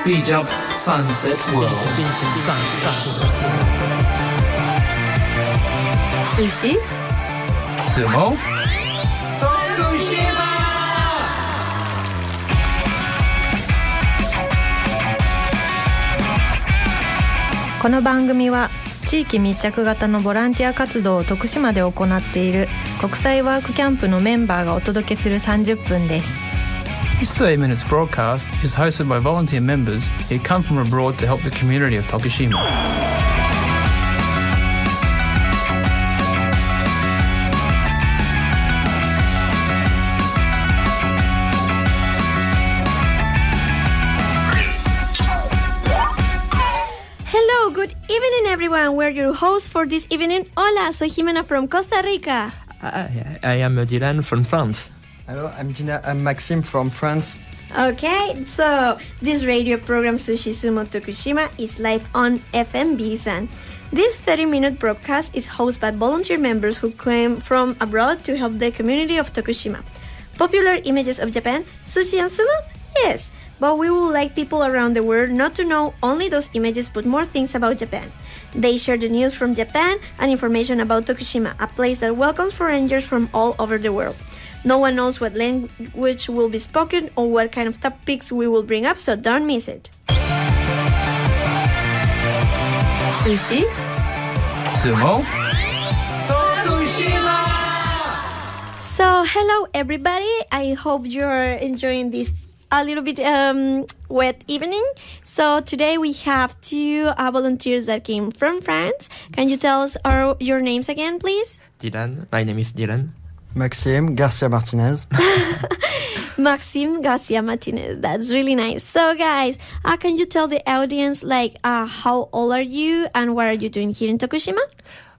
B-Jump Sunset World. Sushi, Sumo, Tokushima. この番組は地域密着型のボランティア活動を徳島で行っている国際ワークキャンプのメンバーがお届けする30分です。This 30 minutes broadcast is hosted by volunteer members who come from abroad to help the community of Tokushima. Hello, good evening everyone. We're your hosts for this evening. Hola, soy Jimena from Costa Rica. I am Dylan from France. Hello, I'm Maxime from France. Okay, so this radio program Sushi Sumo Tokushima is live on FM Bizan. This 30-minute broadcast is hosted by volunteer members who came from abroad to help the community of Tokushima. Popular images of Japan, sushi and sumo? Yes, but we would like people around the world not to know only those images but more things about Japan. They share the news from Japan and information about Tokushima, a place that welcomes foreigners from all over the world. No one knows what language will be spoken or what kind of topics we will bring up, so don't miss it. Sushi, Sumo, Tokushima. So, hello everybody. I hope you're enjoying this a little bit wet evening. So today we have two volunteers that came from France. Can you tell us your names again, please? Dylan, my name is Dylan. Maxime Garcia Martinez. Maxime Garcia Martinez. That's really nice. So guys, can you tell the audience how old are you and what are you doing here in Tokushima?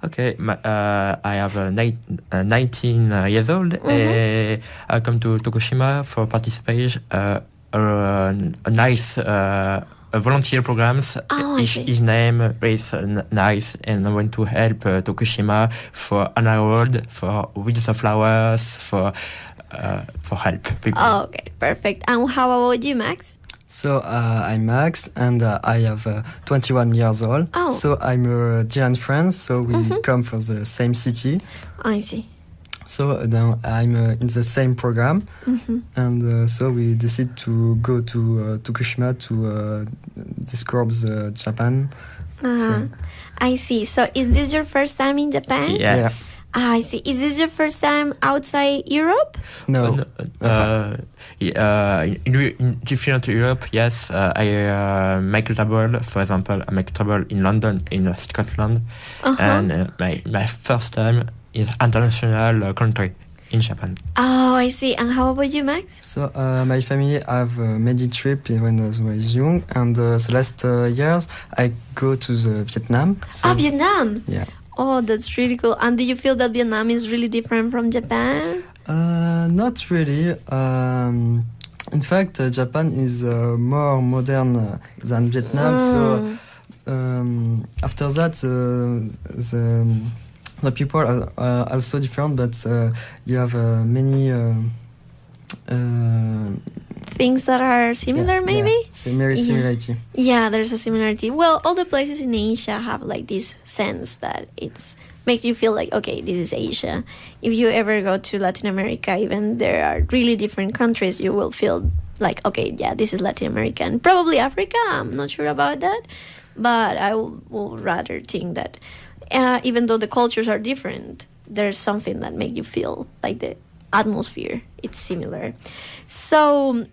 Okay, I have 19 years old. I come to Tokushima for participation a nice volunteer programs. His name is nice, and I want to help Tokushima for an award for with the flowers for help people. Oh, okay, perfect. And how about you, Max? So I'm Max, and I have 21 years old. Oh. So I'm a Dylan friend, so we come from the same city. I see. So now I'm in the same program, and so we decided to go to Tokushima to discover Japan. So, I see. So is this your first time in Japan? Yes. I see. Is this your first time outside Europe? no. In different Europe, yes. I make trouble. For example, I make trouble in London, in Scotland, and my first time is international country in Japan. Oh, I see. And how about you, Max? So my family have made a trip when I was young, and the last years I go to the Vietnam. So, Vietnam. Yeah. Oh, that's really cool. And do you feel that Vietnam is really different from Japan? Not really. In fact, Japan is more modern than Vietnam. So after that, the people are also different, but you have many things that are similar, maybe? Yeah, similarity. Yeah, there's a similarity. Well, all the places in Asia have like this sense that it's makes you feel like, okay, this is Asia. If you ever go to Latin America, even there are really different countries, you will feel like, okay, yeah, this is Latin America. And probably Africa, I'm not sure about that. But I will rather think that even though the cultures are different, there's something that makes you feel like the atmosphere, it's similar. So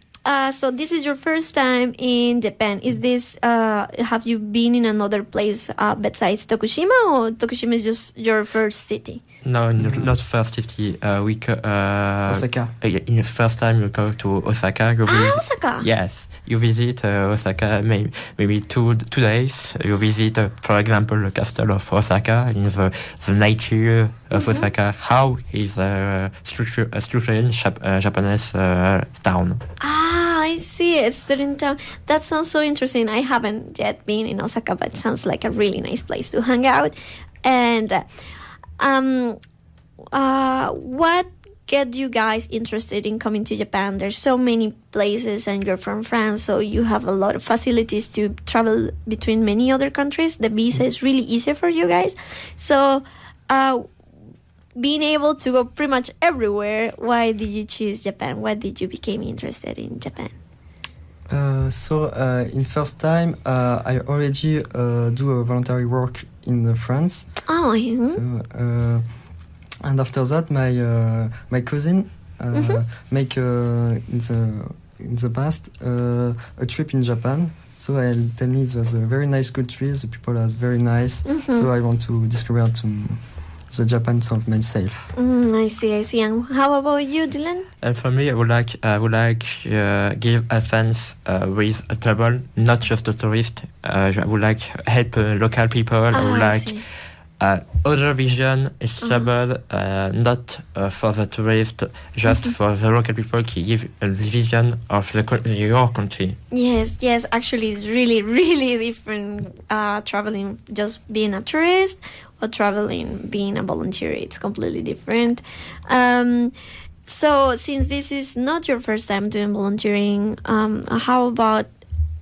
this is your first time in Japan. Is this have you been in another place besides Tokushima, or Tokushima is just your first city? No, not first city. Osaka. In the first time you go to Osaka. Osaka. Yes, you visit Osaka maybe 2 days. You visit, for example, the castle of Osaka in the nature of Osaka. How is structured Japanese town? I see. It's student town. That sounds so interesting. I haven't yet been in Osaka, but it sounds like a really nice place to hang out. And what get you guys interested in coming to Japan? There's so many places, and you're from France, so you have a lot of facilities to travel between many other countries. The visa is really easy for you guys. So, being able to go pretty much everywhere, why did you choose Japan? Why did you become interested in Japan? In first time, I already do a voluntary work in France. Oh, yeah. So, and after that, my cousin make in the past a trip in Japan. So I tell me it was a very nice country. The people are very nice. So I want to discover the Japan of myself. I see. And how about you, Dylan? And for me, I would like give a sense with a travel, not just a tourist. I would like help local people. I would like other vision is travel, not for the tourist, just for the local people to give a vision of your country. Yes. Actually, it's really, really different traveling just being a tourist or traveling being a volunteer. It's completely different. So since this is not your first time doing volunteering, how about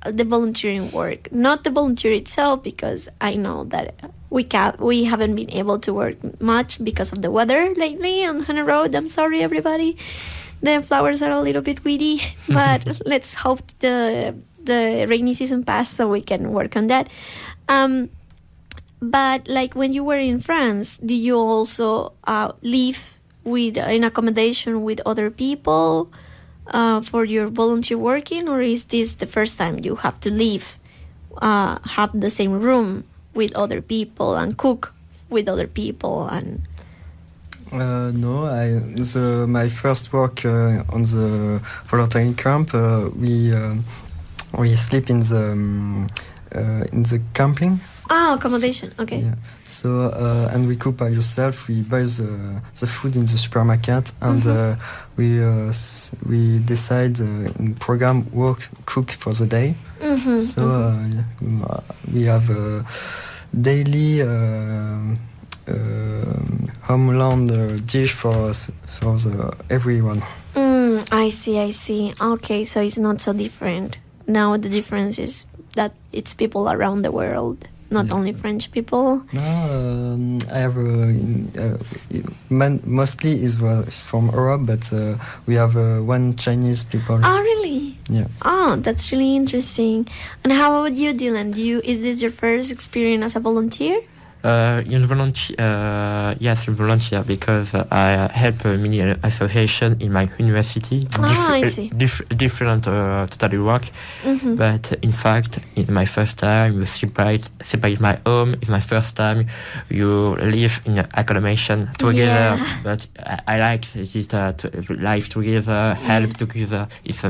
the volunteering work? Not the volunteer itself, because I know that we haven't been able to work much because of the weather lately on Hana Road. I'm sorry, everybody. The flowers are a little bit weedy, but let's hope the rainy season passes so we can work on that. But like when you were in France, do you also live in accommodation with other people for your volunteer working, or is this the first time you have to live, have the same room with other people and cook with other people? And no, my first work on the volunteering camp, we sleep in the camping. Accommodation. Okay. Yeah. So and we cook by yourself. We buy the food in the supermarket, and we decide in program cook for the day. So we have a daily homeland dish for everyone. I see. Okay, so it's not so different. Now the difference is that it's people around the world. Not only French people. No, I have mostly is from Europe, but we have one Chinese people. Oh, really? Yeah. Oh, that's really interesting. And how about you, Dylan? Is this your first experience as a volunteer? Yes, volunteer, because I help many association in my university. I see. Different totally work, but in fact, in my first time, you separate my home. It's my first time you live in accommodation together. Yeah. But I like this life together, help together. It's a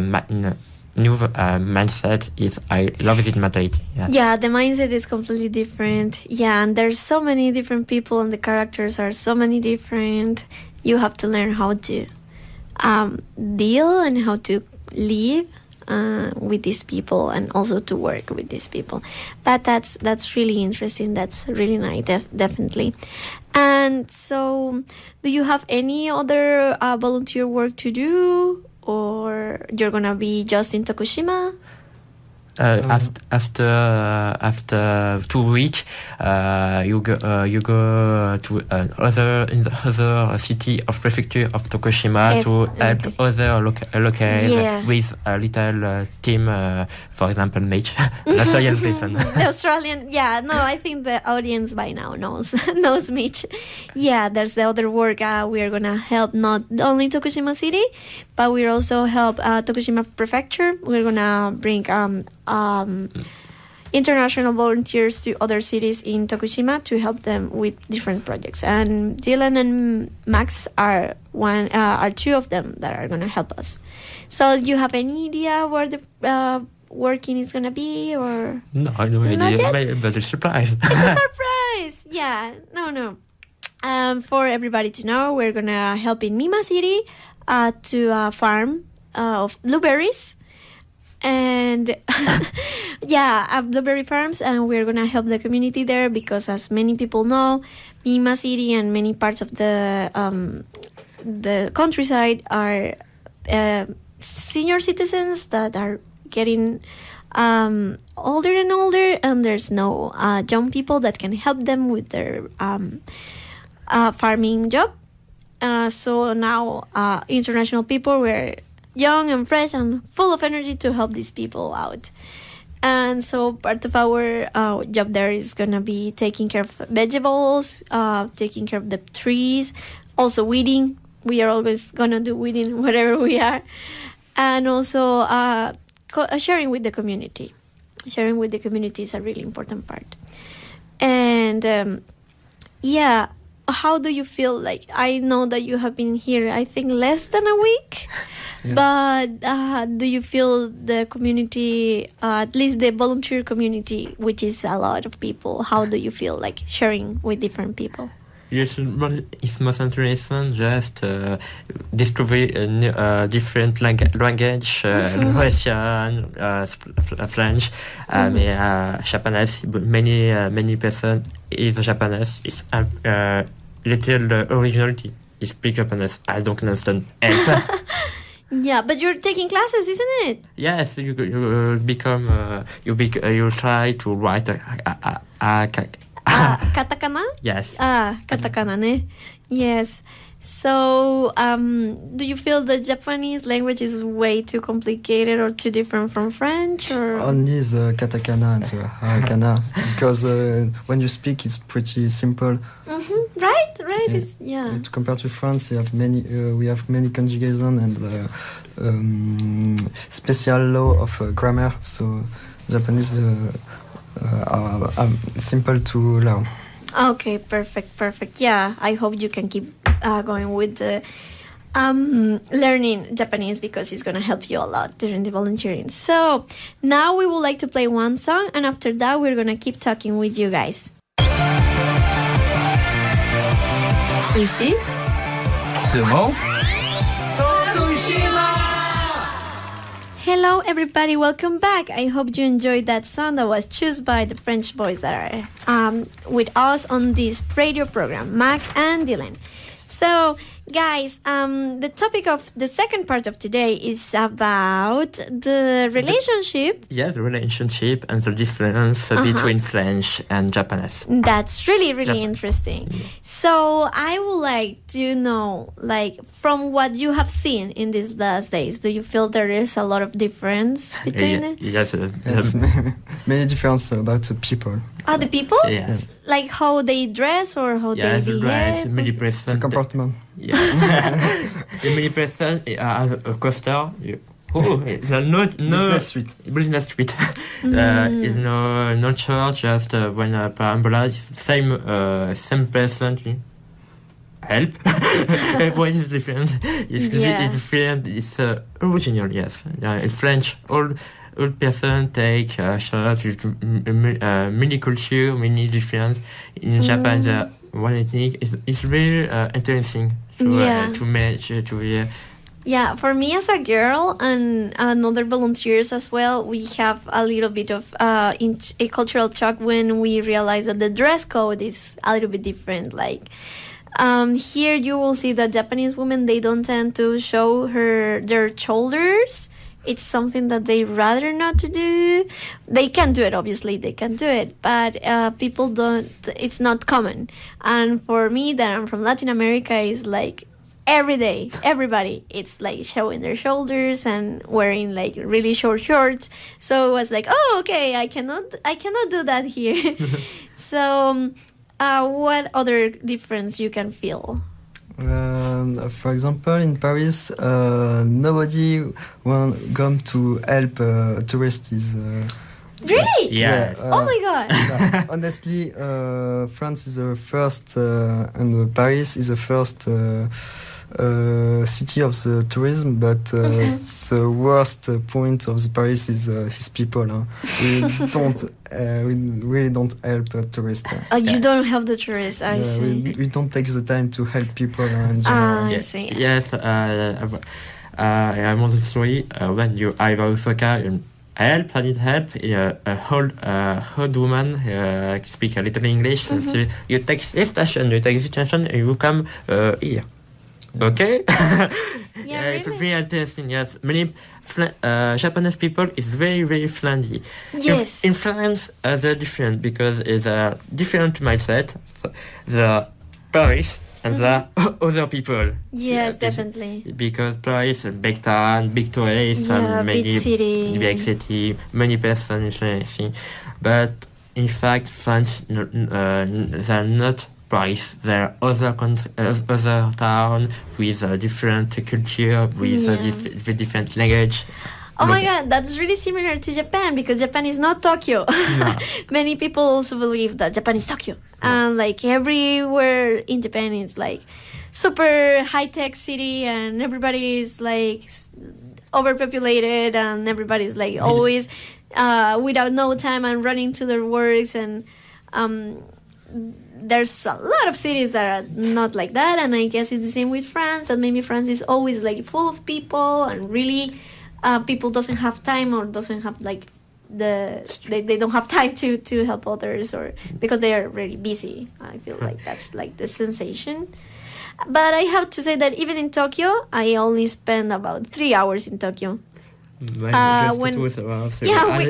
new mindset. I love this mentality. Yeah, the mindset is completely different. Yeah, and there's so many different people, and the characters are so many different. You have to learn how to deal and how to live with these people, and also to work with these people. But that's really interesting. That's really nice, definitely. And so, do you have any other volunteer work to do? Or you're gonna be just in Tokushima? After 2 weeks, you go to in the other city of prefecture of Tokushima to help other local with a little team. For example, Mitch, an Australian person. The Australian, I think the audience by now knows Mitch. Yeah, there's the other work. We are gonna help not only Tokushima City, but we also help Tokushima Prefecture. We're gonna bring international volunteers to other cities in Tokushima to help them with different projects. And Dylan and Max are two of them that are going to help us. So you have any idea where the working is going to be, or? No, I have no idea. But it's a surprise. It's a surprise. Yeah, no. For everybody to know, we're going to help in Mima City to a farm of blueberries. And blueberry farms, and we're gonna help the community there, because as many people know, Mima City and many parts of the the countryside are senior citizens that are getting older and older, and there's no young people that can help them with their farming job. So now international people were young and fresh and full of energy to help these people out. And so part of our job there is going to be taking care of vegetables, taking care of the trees, also weeding. We are always going to do weeding wherever we are. And also sharing with the community. Sharing with the community is a really important part. And yeah, how do you feel? Like, I know that you have been here, I think, less than a week. Yeah. But do you feel the community, at least the volunteer community, which is a lot of people, how do you feel like sharing with different people? Yes, it's most interesting just discover different language, Russian, French, Japanese. Many person is Japanese. It's little originality. They speak Japanese. I don't understand. Yeah, but you're taking classes, isn't it? Yes, you become you try to write katakana? Yes. Katakana ne. Yes. So, do you feel the Japanese language is way too complicated or too different from French? Or? Only the katakana and the harakana, because when you speak, it's pretty simple. Mm-hmm. Right. It's, yeah. Compared to France, we have many conjugation and special law of grammar. So Japanese are simple to learn. Okay, perfect. Yeah, I hope you can keep going with the learning Japanese, because it's going to help you a lot during the volunteering. So now we would like to play one song, and after that we're going to keep talking with you guys. Sushi, Sumo, Tokushima. Hello everybody, welcome back. I hope you enjoyed that song that was chosen by the French boys that are with us on this radio program, Max and Dylan. So guys, the topic of the second part of today is about the relationship. Yes, the relationship and the difference between French and Japanese. That's really interesting. Yeah. So I would like to know, like, from what you have seen in these last days, do you feel there is a lot of difference between it? Yes, many difference about the people. The people? Yes. Like how they dress or how they behave? Yes, many person. The comportement. Yeah. Many person has a coaster. It's a business street. It's no church, just when parabola, same person help. Everyone is different. It's different. It's original, yes. In French, all person take shirts with many culture, many different. In Japan, the one ethnic is really interesting to manage to. Yeah, for me as a girl and other volunteers as well, we have a little bit of a cultural shock when we realize that the dress code is a little bit different. Like here, you will see that Japanese women, they don't tend to show their shoulders. It's something that they rather not to do. They can do it, obviously, they can do it, but people don't, it's not common. And for me, that I'm from Latin America, is like every day, everybody, it's like showing their shoulders and wearing like really short shorts. So it was like, oh, okay, I cannot do that here. So what other difference you can feel? For example, in Paris, nobody will come to help tourists. Really? Yeah. Oh my God. Honestly, France is the first, and Paris is the first city of the tourism, but the worst point of the Paris is his people. We really don't help tourists. You don't help the tourists, I see. We don't take the time to help people in general. I see. Yes, I want to say when you arrive at Osaka, I need help. A old woman speak a little English. So you take this station, and you come here. Okay. Yeah, It would really? be interesting. Yes, many Japanese people is very very friendly. Yes. In France, they're different because it's a different mindset. So the Paris and the other people. Yes, Yeah, definitely. Because Paris, a big town, big tourists, Yeah, and many big city. big city, many persons, anything. But in fact, France, they're not Paris. They're other other town with a different culture, with a different language. Oh my god, that's really similar to Japan because Japan is not Tokyo. No. Many people also believe that Japan is Tokyo. And like everywhere in Japan is like super high-tech city and everybody is like overpopulated and everybody's like always without no time and running to their works and there's a lot of cities that are not like that, and I guess it's the same with France, and maybe France is always like full of people and really people doesn't have time or doesn't have like they don't have time to help others or because they are very busy. I feel like that's like the sensation. But I have to say that even in Tokyo, I only spend about 3 hours in Tokyo. When it was around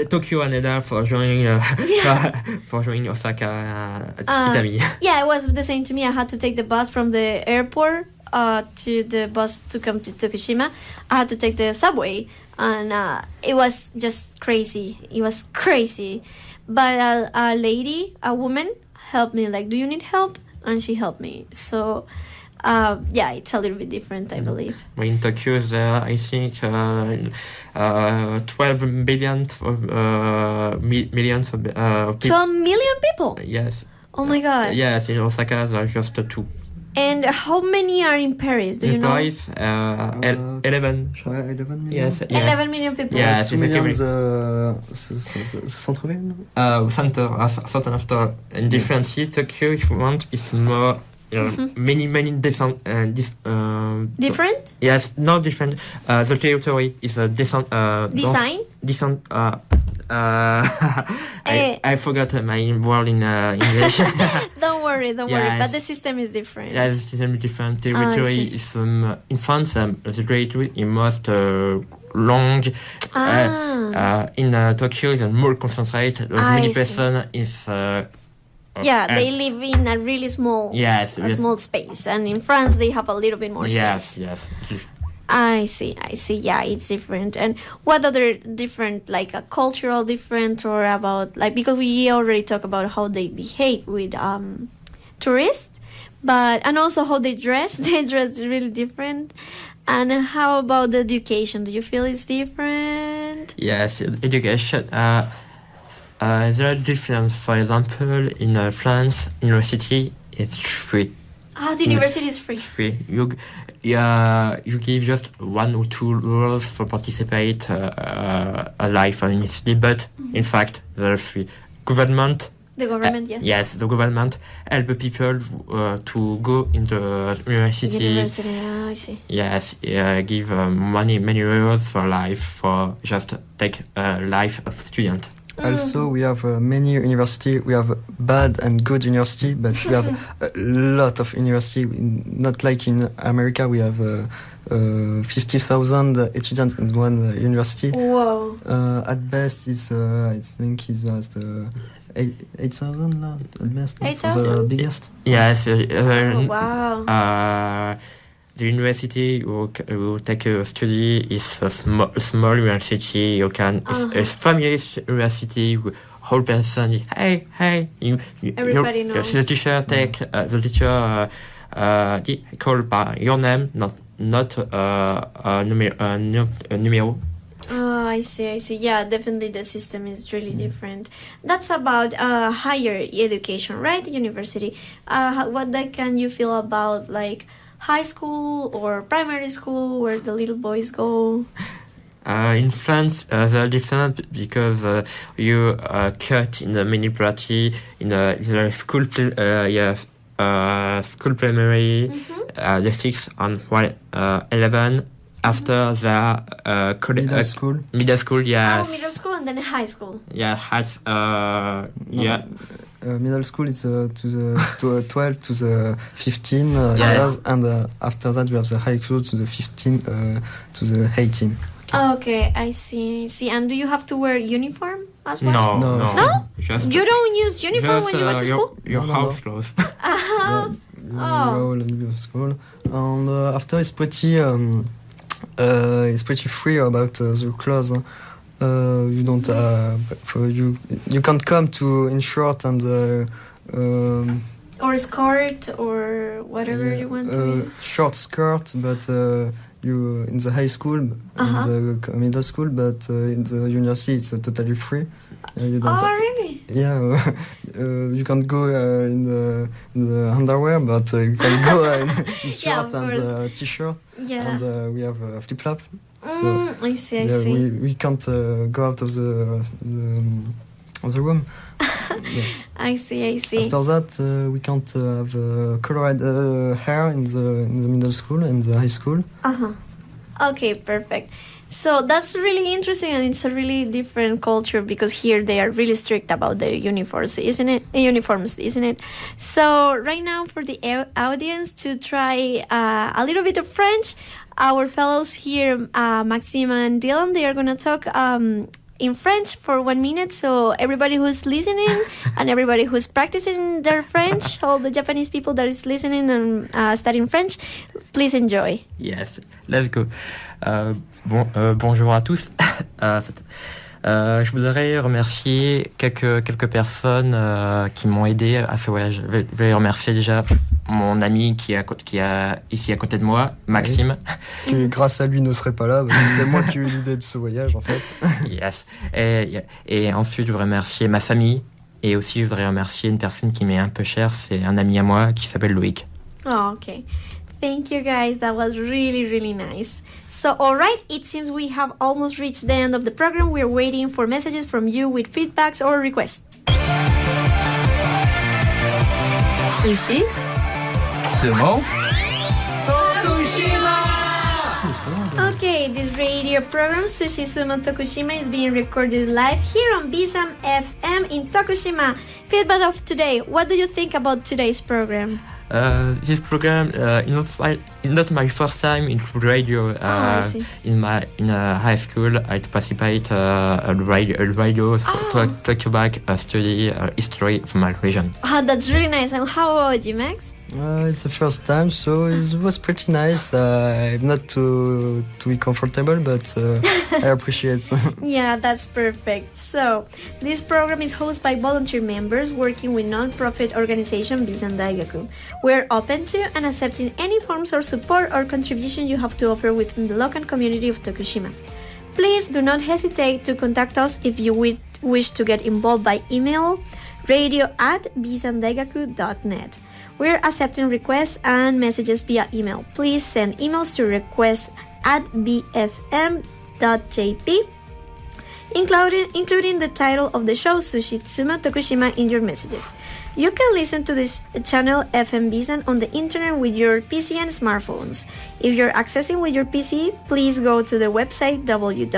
Tokyo and Eda for joining for joining Osaka, Itami. Yeah, it was the same to me. I had to take the bus from the airport to the bus to come to Tokushima. I had to take the subway, and it was just crazy. It was crazy. But a woman, helped me. Like, do you need help? And she helped me. So. Yeah, it's a little bit different, I believe. In Tokyo, there I think 12 millions of people. 12 million people? Yes. Oh my god. Yes, in Osaka there are just 2. And how many are in Paris? Do you know? Paris, 11. 11 million. Yes. 11 million people. Yes, 2 million effectively. centre-ville. Center after in different cities, Tokyo, if you want, is more. Many different. Different? Yes, no different. The territory is a decent. Design? Decent. I forgot my word in English. Don't worry. Yes. But the system is different. Yes, the system is different. Territory is in France. The territory is most long. In Tokyo, is more concentrated. Many person is. They live in a really small, small space, and in France they have a little bit more space. Yes. I see. Yeah, it's different. And what other different, like a cultural different, or about like because we already talked about how they behave with tourists, and also how they dress. They dress really different. And how about the education? Do you feel it's different? Yes, education. There are different. For example, in France, university it's free. The university is free. Free. You give just 1 or 2 euros for participate a life at university, but in fact they're free. Government. The government, yes. Yes, the government help people to go in the university. I see. Yes, give many euros for life for just take life of student. Also, we have many university. We have bad and good university, but we have a lot of university. Not like in America, we have 50,000 students in one university. Whoa! At best, I think it's just 8,000 at best. 8,000? The biggest. Yes. Wow. The university who take a study is a small university. You can it's a family university. Whole person. Hey. Everybody knows. The teacher take the teacher call by your name, not numero. I see. Yeah, definitely the system is really different. That's about higher education, right? University. What can you feel about like high school or primary school where the little boys go? In France, they're different because you cut in the mini party in the school. School primary, the 6 and 11. After the middle school. Middle school, yes. Middle school and then high school. Yeah, middle school is to the 12 to the 15 years, and after that we have the high school to the 15 to the 18. Okay, I see. And do you have to wear uniform as well? No. Just, you don't use uniform when you go to school? Your house clothes. Your school. And after it's pretty free about the clothes. You don't you can't come to in short and or skirt or whatever you want to. Short skirt, but you in the high school, in the middle school, but in the university it's totally free. You don't really? Yeah, you can't go in the underwear, but you can go in shirt and t-shirt. Yeah. And we have a flip-flop. So, I see. We can't go out of the room. I see. After that, we can't have colored hair in the middle school and the high school. Okay, perfect. So that's really interesting, and it's a really different culture because here they are really strict about their uniforms, isn't it? So right now, for the audience to try a little bit of French, our fellows here, Maxime and Dylan, they are going to talk in French for 1 minute. So everybody who's listening and everybody who's practicing their French, all the Japanese people that is listening and studying French, please enjoy. Yes, let's go. Bonjour à tous. Je voudrais remercier quelques personnes qui m'ont aidé à ce voyage. Je vais remercier déjà mon ami qui est ici à côté de moi, Maxime. Qui, grâce à lui, ne serait pas là. Parce que c'est moi qui ai eu l'idée de ce voyage, en fait. Yes. Et ensuite, je voudrais remercier ma famille. Et aussi, je voudrais remercier une personne qui m'est un peu chère. C'est un ami à moi qui s'appelle Loïc. Oh, okay. Thank you, guys. That was really, really nice. So, all right, it seems we have almost reached the end of the program. We're waiting for messages from you with feedbacks or requests. Sushi, Sumo, Tokushima! Okay, this radio program, Sushi, Sumo, Tokushima, is being recorded live here on B-FM in Tokushima. Feedback of today. What do you think about today's program? This program not my first time in radio. In high school, I participate radio talk about study history from my region. That's really nice. And how about you, Max? It's the first time, so it was pretty nice. Not to be comfortable, but I appreciate it. Yeah, that's perfect. So, this program is hosted by volunteer members working with non-profit organization Bizan Daigaku. We're open to and accepting any forms of support or contribution you have to offer within the local community of Tokushima. Please do not hesitate to contact us if you wish to get involved by email radio@bizandaigaku.net. We're accepting requests and messages via email. Please send emails to requests@bfm.jp, including the title of the show, Sushi, Sumo, Tokushima, in your messages. You can listen to this channel FM Bizan on the internet with your PC and smartphones. If you're accessing with your PC, please go to the website www.bfm.jp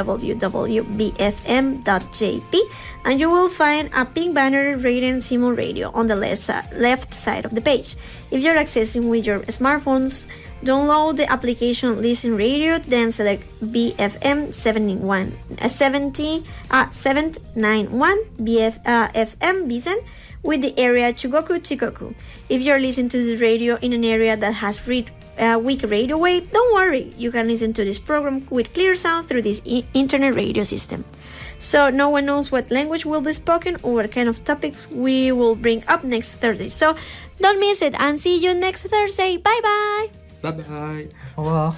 and you will find a pink banner reading Sumo Radio on the left side of the page. If you're accessing with your smartphones, download the application Listen Radio, then select BFM 791 FM Bizan with the area Chugoku Chikoku. If you're listening to this radio in an area that has weak radio wave, don't worry, you can listen to this program with clear sound through this internet radio system. So no one knows what language will be spoken or what kind of topics we will bring up next Thursday. So don't miss it and see you next Thursday. Bye bye. Bye bye. Au revoir.